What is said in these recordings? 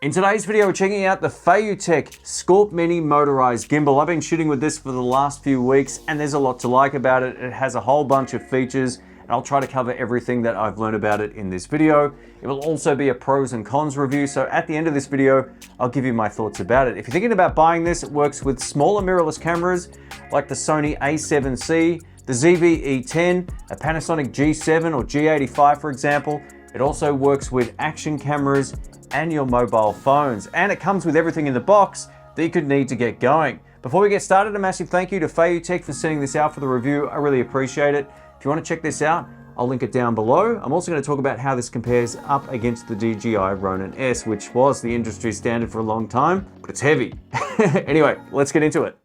In today's video, we're checking out the Feiyutech Scorp Mini motorized gimbal. I've been shooting with this for the last few weeks and there's a lot to like about it. It has a whole bunch of features and I'll try to cover everything that I've learned about it in this video. It will also be a pros and cons review, so at the end of this video, I'll give you my thoughts about it. If you're thinking about buying this, it works with smaller mirrorless cameras like the Sony A7C, the ZV-E10, a Panasonic G7 or G85 for example. It also works with action cameras and your mobile phones. And it comes with everything in the box that you could need to get going. Before we get started, a massive thank you to Feiyutech for sending this out for the review. I really appreciate it. If you want to check this out, I'll link it down below. I'm also going to talk about how this compares up against the DJI Ronin S, which was the industry standard for a long time, but it's heavy. Anyway, let's get into it.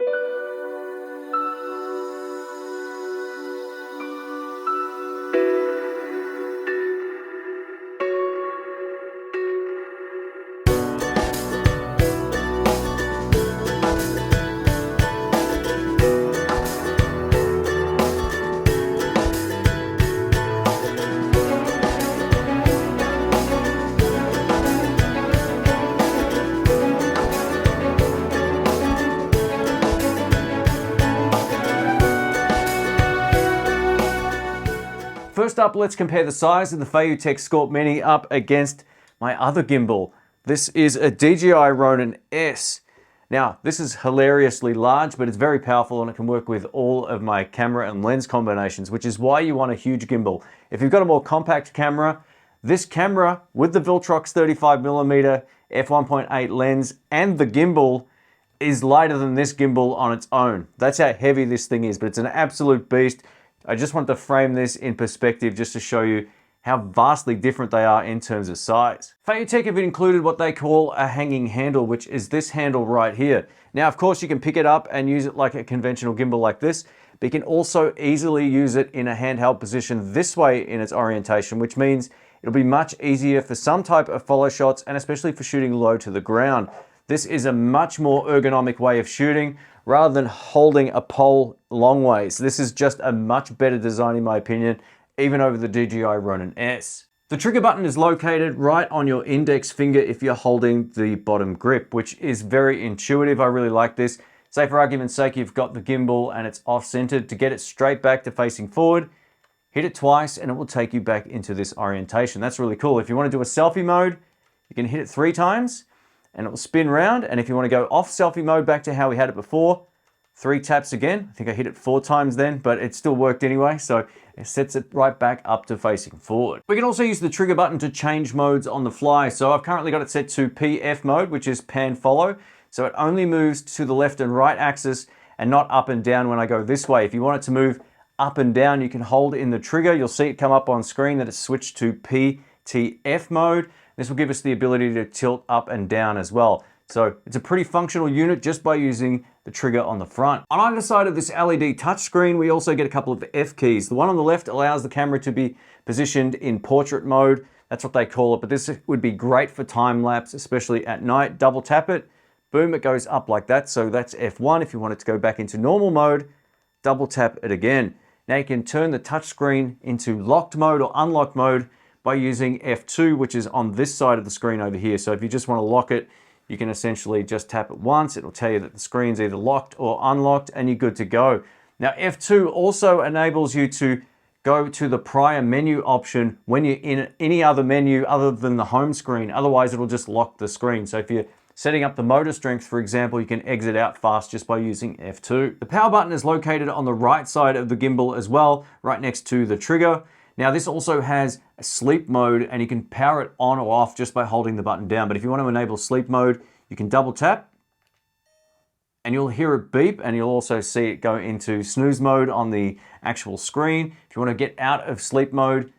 First up, let's compare the size of the Feiyutech Scorp Mini up against my other gimbal. This is a DJI Ronin S. Now, this is hilariously large, but it's very powerful and it can work with all of my camera and lens combinations, which is why you want a huge gimbal. If you've got a more compact camera, this camera with the Viltrox 35mm f1.8 lens and the gimbal is lighter than this gimbal on its own. That's how heavy this thing is, but it's an absolute beast. I just want to frame this in perspective just to show you how vastly different they are in terms of size. Feiyutech have included what they call a hanging handle, which is this handle right here. Now, of course, you can pick it up and use it like a conventional gimbal like this, but you can also easily use it in a handheld position this way in its orientation, which means it'll be much easier for some type of follow shots and especially for shooting low to the ground. This is a much more ergonomic way of shooting rather than holding a pole long ways. This is just a much better design in my opinion, even over the DJI Ronin S. The trigger button is located right on your index finger if you're holding the bottom grip, which is very intuitive. I really like this. Say for argument's sake, you've got the gimbal and it's off-centered. To get it straight back to facing forward, hit it twice and it will take you back into this orientation. That's really cool. If you want to do a selfie mode, you can hit it 3 times and it will spin round. And if you want to go off selfie mode back to how we had it before, 3 taps again. I think I hit it 4 times then, but it still worked anyway. So it sets it right back up to facing forward. We can also use the trigger button to change modes on the fly. So I've currently got it set to PF mode, which is pan follow. So it only moves to the left and right axis and not up and down when I go this way. If you want it to move up and down, you can hold in the trigger. You'll see it come up on screen that it's switched to PTF mode. This will give us the ability to tilt up and down as well. So it's a pretty functional unit just by using the trigger on the front. On either side of this LED touchscreen, we also get a couple of F keys. The one on the left allows the camera to be positioned in portrait mode. That's what they call it, but this would be great for time lapse, especially at night. Double tap it, boom, it goes up like that. So that's F1. If you want it to go back into normal mode, double tap it again. Now you can turn the touchscreen into locked mode or unlocked mode by using F2, which is on this side of the screen over here. So if you just want to lock it, you can essentially just tap it once. It'll tell you that the screen's either locked or unlocked and you're good to go. Now F2 also enables you to go to the prior menu option when you're in any other menu other than the home screen. Otherwise it'll just lock the screen. So if you're setting up the motor strength, for example, you can exit out fast just by using F2. The power button is located on the right side of the gimbal as well, right next to the trigger. Now this also has a sleep mode and you can power it on or off just by holding the button down. But if you want to enable sleep mode, you can double tap and you'll hear it beep and you'll also see it go into snooze mode on the actual screen. If you want to get out of sleep mode,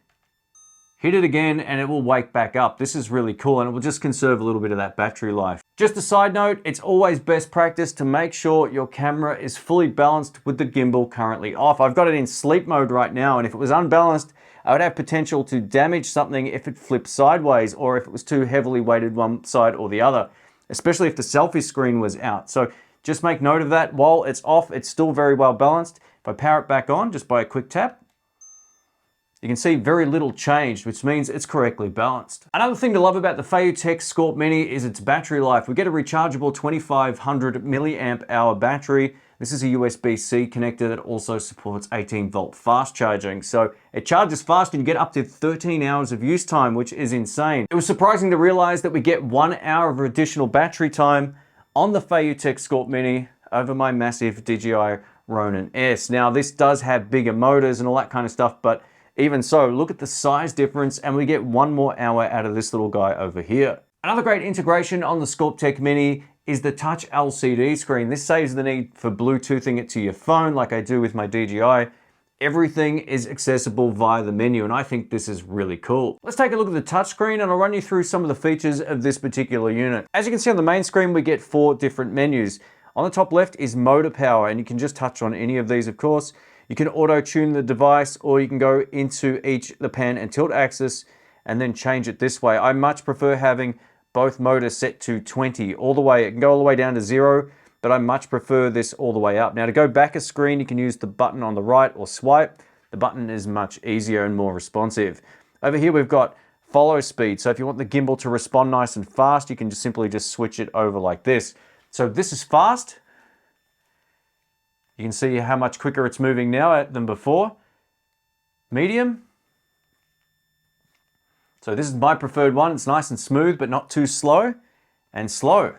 hit it again and it will wake back up. This is really cool and it will just conserve a little bit of that battery life. Just a side note, it's always best practice to make sure your camera is fully balanced with the gimbal currently off. I've got it in sleep mode right now and if it was unbalanced, I would have potential to damage something if it flipped sideways or if it was too heavily weighted one side or the other, especially if the selfie screen was out. So just make note of that. While it's off, it's still very well balanced. If I power it back on just by a quick tap, You can see very little changed, which means it's correctly balanced. Another thing to love about the Feiyutech Scorp Mini is its battery life. We get a rechargeable 2500 milliamp hour battery. This is a USB-C connector that also supports 18-volt fast charging. So it charges fast and you get up to 13 hours of use time, which is insane. It was surprising to realize that we get 1 hour of additional battery time on the Feiyutech Scorp Mini over my massive DJI Ronin S. Now, this does have bigger motors and all that kind of stuff, but even so, look at the size difference and we get 1 more hour out of this little guy over here. Another great integration on the Scorp Mini is the touch LCD screen. This saves the need for Bluetoothing it to your phone like I do with my DJI. Everything is accessible via the menu and I think this is really cool. Let's take a look at the touchscreen and I'll run you through some of the features of this particular unit. As you can see on the main screen, we get 4 different menus. On the top left is motor power and you can just touch on any of these, of course. You can auto-tune the device or you can go into the pan and tilt axis and then change it this way. I much prefer having both motors set to 20 all the way. It can go all the way down to 0, but I much prefer this all the way up. Now to go back a screen, you can use the button on the right or swipe. The button is much easier and more responsive. Over here we've got follow speed. So if you want the gimbal to respond nice and fast, you can just simply switch it over like this. So this is fast. You can see how much quicker it's moving now than before. Medium. So this is my preferred one. It's nice and smooth, but not too slow. And slow.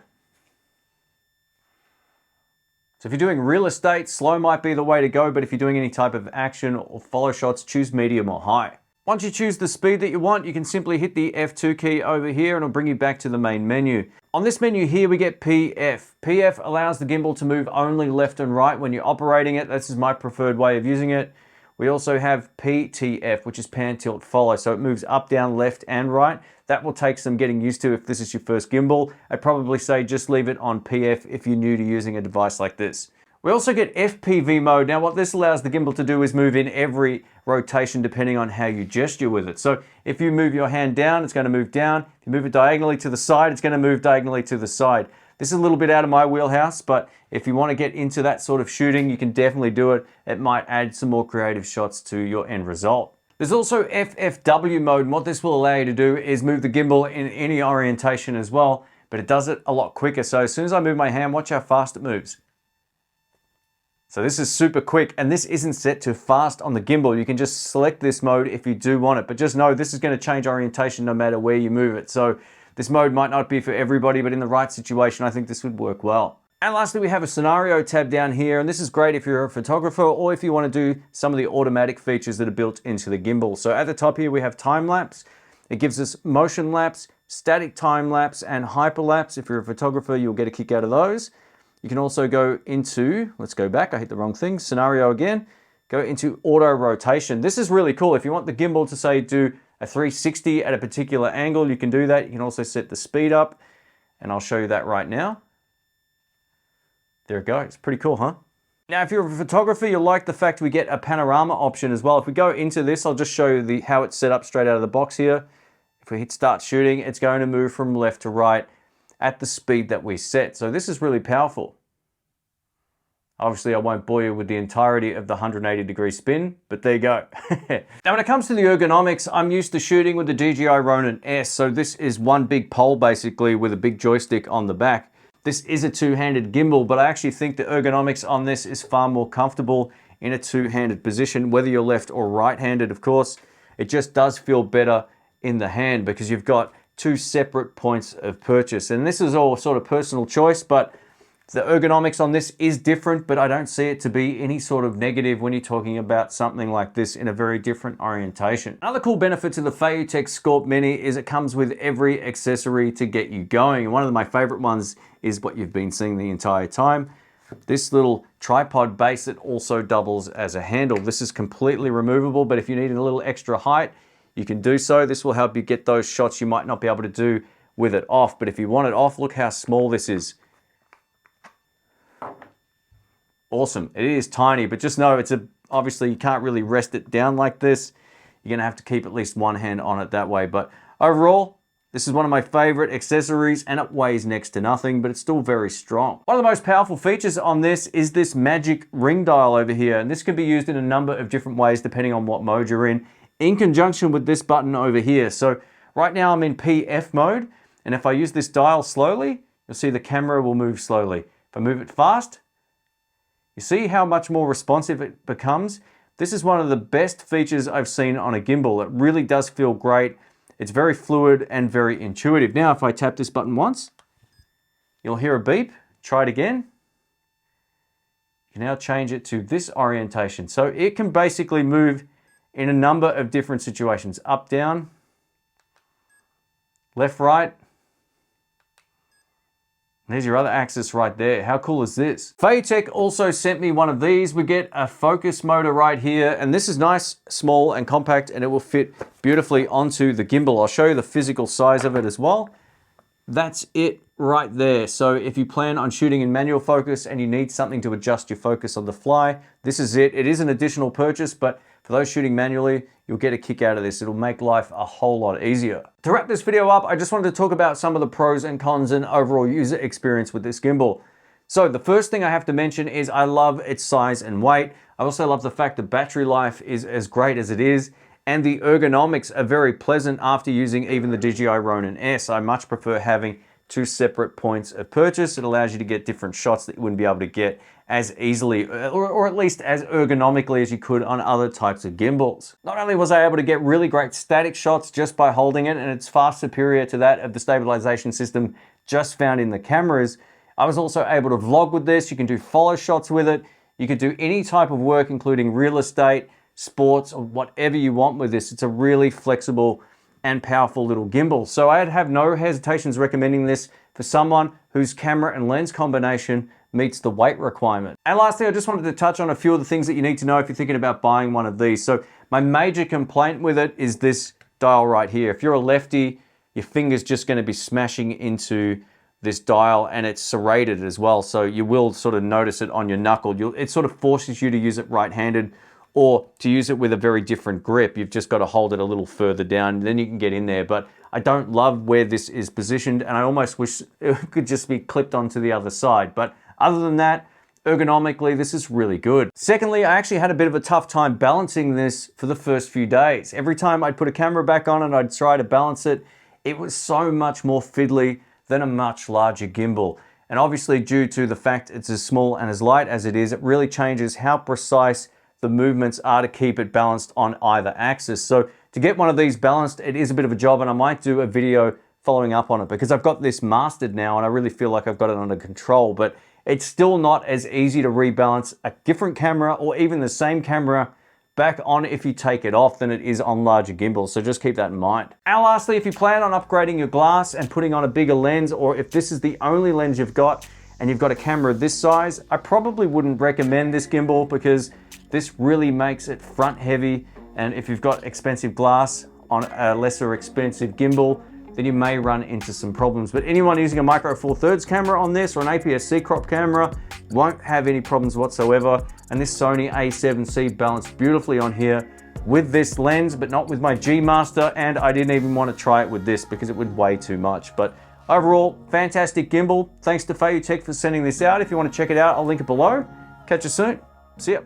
So if you're doing real estate, slow might be the way to go, but if you're doing any type of action or follow shots, choose medium or high. Once you choose the speed that you want, you can simply hit the F2 key over here and it'll bring you back to the main menu. On this menu here, we get PF. PF allows the gimbal to move only left and right when you're operating it. This is my preferred way of using it. We also have PTF, which is pan, tilt, follow. So it moves up, down, left, and right. That will take some getting used to if this is your first gimbal. I'd probably say just leave it on PF if you're new to using a device like this. We also get FPV mode. Now what this allows the gimbal to do is move in every rotation depending on how you gesture with it. So if you move your hand down, it's going to move down. If you move it diagonally to the side, it's going to move diagonally to the side. This is a little bit out of my wheelhouse, but if you want to get into that sort of shooting, you can definitely do it. It might add some more creative shots to your end result. There's also FFW mode, and what this will allow you to do is move the gimbal in any orientation as well, but it does it a lot quicker. So as soon as I move my hand, watch how fast it moves. So this is super quick, and this isn't set to fast on the gimbal. You can just select this mode if you do want it, but just know this is going to change orientation no matter where you move it. So this mode might not be for everybody, but in the right situation, I think this would work well. And lastly, we have a scenario tab down here, and this is great if you're a photographer or if you want to do some of the automatic features that are built into the gimbal. So at the top here, we have time lapse. It gives us motion lapse, static time lapse, and hyperlapse. If you're a photographer, you'll get a kick out of those. You can also go into, let's go back, I hit the wrong thing, scenario again, go into auto rotation. This is really cool. If you want the gimbal to say do a 360 at a particular angle, you can do that. You can also set the speed up, and I'll show you that right now. There it goes, pretty cool, huh? Now, if you're a photographer, you'll like the fact we get a panorama option as well. If we go into this, I'll just show you how it's set up straight out of the box here. If we hit start shooting, it's going to move from left to right at the speed that we set. So this is really powerful. Obviously, I won't bore you with the entirety of the 180-degree spin, but there you go. Now, when it comes to the ergonomics, I'm used to shooting with the DJI Ronin S. So this is one big pole, basically, with a big joystick on the back. This is a two-handed gimbal, but I actually think the ergonomics on this is far more comfortable in a two-handed position, whether you're left or right-handed, of course. It just does feel better in the hand because you've got two separate points of purchase. And this is all sort of personal choice, but the ergonomics on this is different, but I don't see it to be any sort of negative when you're talking about something like this in a very different orientation. Another cool benefit to the Feiyutech Scorp Mini is it comes with every accessory to get you going. And one of my favorite ones is what you've been seeing the entire time. This little tripod base that also doubles as a handle. This is completely removable, but if you need a little extra height, you can do so. This will help you get those shots you might not be able to do with it off. But if you want it off, look how small this is. Awesome. It is tiny, but just know obviously you can't really rest it down like this. You're gonna have to keep at least one hand on it that way. But overall, this is one of my favorite accessories and it weighs next to nothing, but it's still very strong. One of the most powerful features on this is this magic ring dial over here. And this can be used in a number of different ways depending on what mode you're in. in conjunction with this button over here. So right now I'm in PF mode, and if I use this dial slowly, you'll see the camera will move slowly. If I move it fast, you see how much more responsive it becomes. This is one of the best features I've seen on a gimbal. It really does feel great. It's very fluid and very intuitive. Now, if I tap this button once, you'll hear a beep. Try it again. You can now change it to this orientation. So it can basically move in a number of different situations. Up, down, left, right. There's your other axis right there. How cool is this? Feiyutech also sent me one of these. We get a focus motor right here, and this is nice, small and compact, and it will fit beautifully onto the gimbal. I'll show you the physical size of it as well. That's it right there. So if you plan on shooting in manual focus and you need something to adjust your focus on the fly, this is it. It is an additional purchase, but for those shooting manually, you'll get a kick out of this. It'll make life a whole lot easier. To wrap this video up, I just wanted to talk about some of the pros and cons and overall user experience with this gimbal. So the first thing I have to mention is I love its size and weight. I also love the fact that battery life is as great as it is, and the ergonomics are very pleasant after using even the DJI Ronin S. I much prefer having two separate points of purchase. It allows you to get different shots that you wouldn't be able to get as easily, or at least as ergonomically as you could on other types of gimbals. Not only was I able to get really great static shots just by holding it, and it's far superior to that of the stabilization system just found in the cameras, I was also able to vlog with this. You can do follow shots with it. You could do any type of work, including real estate, sports, or whatever you want with this. It's a really flexible and powerful little gimbal. So I'd have no hesitations recommending this for someone whose camera and lens combination meets the weight requirement. And lastly, I just wanted to touch on a few of the things that you need to know if you're thinking about buying one of these. So my major complaint with it is this dial right here. If you're a lefty, your finger's just going to be smashing into this dial, and it's serrated as well. So you will sort of notice it on your knuckle. It sort of forces you to use it right-handed, or to use it with a very different grip. You've just got to hold it a little further down, then you can get in there. But I don't love where this is positioned, and I almost wish it could just be clipped onto the other side. But other than that, ergonomically, this is really good. Secondly, I actually had a bit of a tough time balancing this for the first few days. Every time I'd put a camera back on and I'd try to balance it, it was so much more fiddly than a much larger gimbal. And obviously, due to the fact it's as small and as light as it is, it really changes how precise the movements are to keep it balanced on either axis. So to get one of these balanced, it is a bit of a job, and I might do a video following up on it because I've got this mastered now and I really feel like I've got it under control, but it's still not as easy to rebalance a different camera or even the same camera back on if you take it off than it is on larger gimbals. So just keep that in mind. And lastly, if you plan on upgrading your glass and putting on a bigger lens, or if this is the only lens you've got and you've got a camera this size, I probably wouldn't recommend this gimbal because this really makes it front heavy, and if you've got expensive glass on a lesser expensive gimbal, then you may run into some problems. But anyone using a micro four thirds camera on this or an APS-C crop camera won't have any problems whatsoever. And this Sony A7C balanced beautifully on here with this lens, but not with my G Master, and I didn't even want to try it with this because it would weigh too much. But overall, fantastic gimbal. Thanks to Feiyutech for sending this out. If you want to check it out, I'll link it below. Catch you soon. See ya.